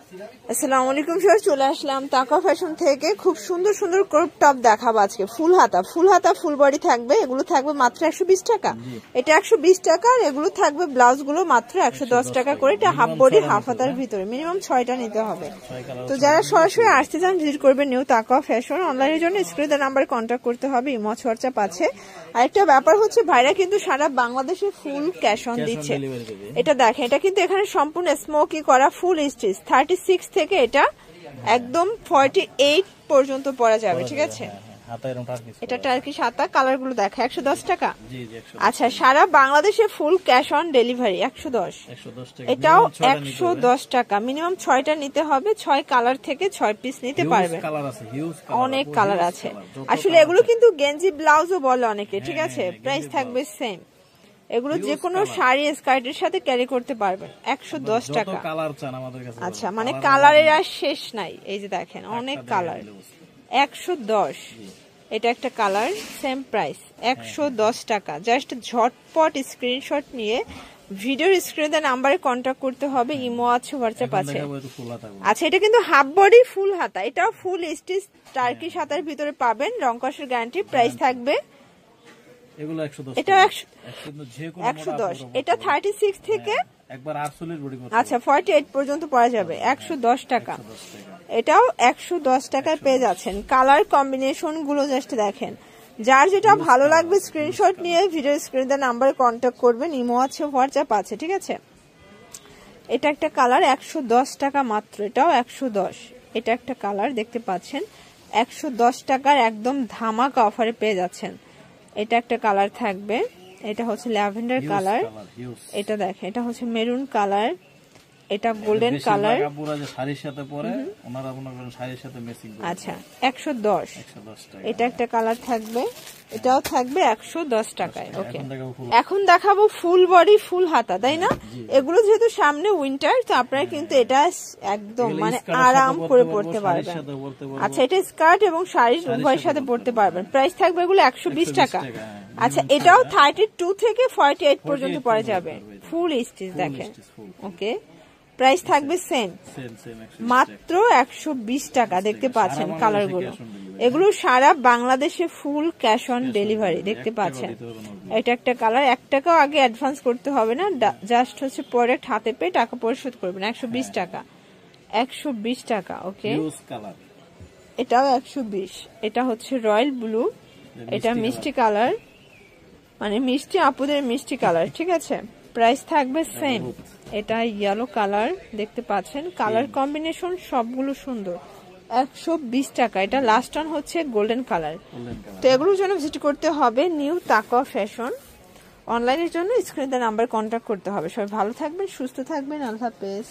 আসসালামু আলাইকুম সবাই, চলে আসলাম তাকা ফ্যাশন থেকে। খুব সুন্দর সুন্দর ক্রপ টপ দেখাবো আজকে। ফুল হাতা ফুল বডি থাকবে। এগুলো থাকবে মাত্র 120 টাকা। এটা 120 টাকা। আর এগুলো থাকবে ব্লাউজ গুলো মাত্র 110 টাকা করে। এটা হাফ বডি হাফ হাতার ভিতরে মিনিমাম 6টা নিতে হবে। তো যারা সরাসরি আসতে চান ভিজিট করবেন নিউ তাকা ফ্যাশন। অনলাইনের জন্য স্ক্রিনে দেওয়া নাম্বারে কন্ট্যাক্ট করতে হবে। ইমো হোয়াটসঅ্যাপ আছে। আরেকটা ব্যাপার হচ্ছে ভাইরা কিন্তু সারা বাংলাদেশে ফুল ক্যাশ অন দিচ্ছে। এটা দেখেন, এটা কিন্তু এখানে সম্পূর্ণ স্মোকি করা ফুল স্টিচ। 36 থেকে এটা একদম 48 পর্যন্ত পরা যাবে। ঠিক আছে, এটা টার্কিশ হাতা। কালার গুলো দেখা 110 টাকা। আচ্ছা, সারা বাংলাদেশে ফুল ক্যাশ অন ডেলিভারি 110। এটাও 110 টাকা। মিনিমাম 6টা নিতে হবে। 6 কালার থেকে 6 পিস নিতে পারবেন। অনেক কালার আছে আসলে। এগুলো কিন্তু গেঞ্জি ব্লাউজও বলে অনেকে। ঠিক আছে, প্রাইস থাকবে সেম। এগুলো যে কোনো শাড়ি স্কার্টের সাথে ক্যারি করতে পারবেন। 110 টাকা। আচ্ছা, মানে কালারের আর শেষ নাই। এই যে দেখেন অনেক কালার। 110। এটা একটা কালার, সেম প্রাইস 110 টাকা। জাস্ট ঝটপট স্ক্রিনশট নিয়ে ভিডিওর স্ক্রিনে দেওয়া নাম্বারে কন্ট্যাক্ট করতে হবে। ইমো আছে, হোয়াটসঅ্যাপ আছে। আচ্ছা, এটা কিন্তু হাফ বডি ফুল হাতা। এটাও ফুল স্টিচ টার্কিশ হাতার ভিতরে পাবেন। রং কষের গ্যারান্টি। প্রাইস থাকবে এটা 110। এটা 36 থেকে আচ্ছা 48 পর্যন্ত পরা যাবে। 110 টাকা। এটাও 110 টাকায় পেয়ে যাচ্ছেন। কালার কম্বিনেশন গুলো জাস্ট দেখেন। যার যেটা ভালো লাগবে স্ক্রিনশট নিয়ে ভিডিও স্ক্রিনে দেওয়া নাম্বারে কন্ট্যাক্ট করবেন। ইমো আছে, হোয়াটসঅ্যাপ আছে। ঠিক আছে, এটা একটা কালার 110 টাকা মাত্র। এটাও 110। এটা একটা কালার দেখতে পাচ্ছেন 110 টাকার একদম ধামাকা অফারে পেয়ে যাচ্ছেন। এটা একটা কালার থাকবে। এটা হচ্ছে ল্যাভেন্ডার কালার। এটা দেখেন, এটা হচ্ছে মেরুন কালার। এটা গোল্ডেন কালার। আচ্ছা 110। এটা একটা কালার থাকবে। এটাও থাকবে 110 টাকায়। ওকে, এখন দেখাবো ফুল বডি ফুল হাতা, তাই না? এগুলো যেহেতু সামনে উইন্টার, তো আপনারা কিন্তু এটা একদম মানে আরাম করে পড়তে পারবেন। আচ্ছা, এটা স্কার্ট এবং শাড়ির উভয়ের সাথে পড়তে পারবেন। প্রাইস থাকবে এগুলো 120 টাকা। আচ্ছা, এটাও 32 থেকে 48 পর্যন্ত পরা যাবে। ফুল স্টিচ দেখেন। ওকে, প্রাইস থাকবে সেম মাত্র 120 টাকা। দেখতে পাচ্ছেন কালার গুলো। এগুলো সারা বাংলাদেশে ফুল ক্যাশ অন ডেলিভারি। দেখতে পাচ্ছেন এটা একটা কালার। 1 টাকাও আগে অ্যাডভান্স করতে হবে না। জাস্ট হচ্ছে প্রোডাক্ট হাতে পেয়ে টাকা পরিশোধ করবেন। 120 টাকা। 120 টাকা। ওকে, এটাও 120। এটা হচ্ছে রয়্যাল ব্লু। এটা মিষ্টি কালার, মানে মিষ্টি আপুদের মিষ্টি কালার। ঠিক আছে, প্রাইস থাকবে সেম। এটা ইয়েলো কালার দেখতে পাচ্ছেন। কালার কম্বিনেশন সবগুলো সুন্দর। 120 টাকা। এটা লাস্ট অন হচ্ছে গোল্ডেন কালার। তো এগুলোর জন্য ভিজিট করতে হবে নিউ তাকা ফ্যাশন। অনলাইনের জন্য স্ক্রিনে দেওয়া নাম্বার কন্ট্যাক্ট করতে হবে। সবাই ভালো থাকবেন, সুস্থ থাকবেন। আল্লাহ হাফেজ।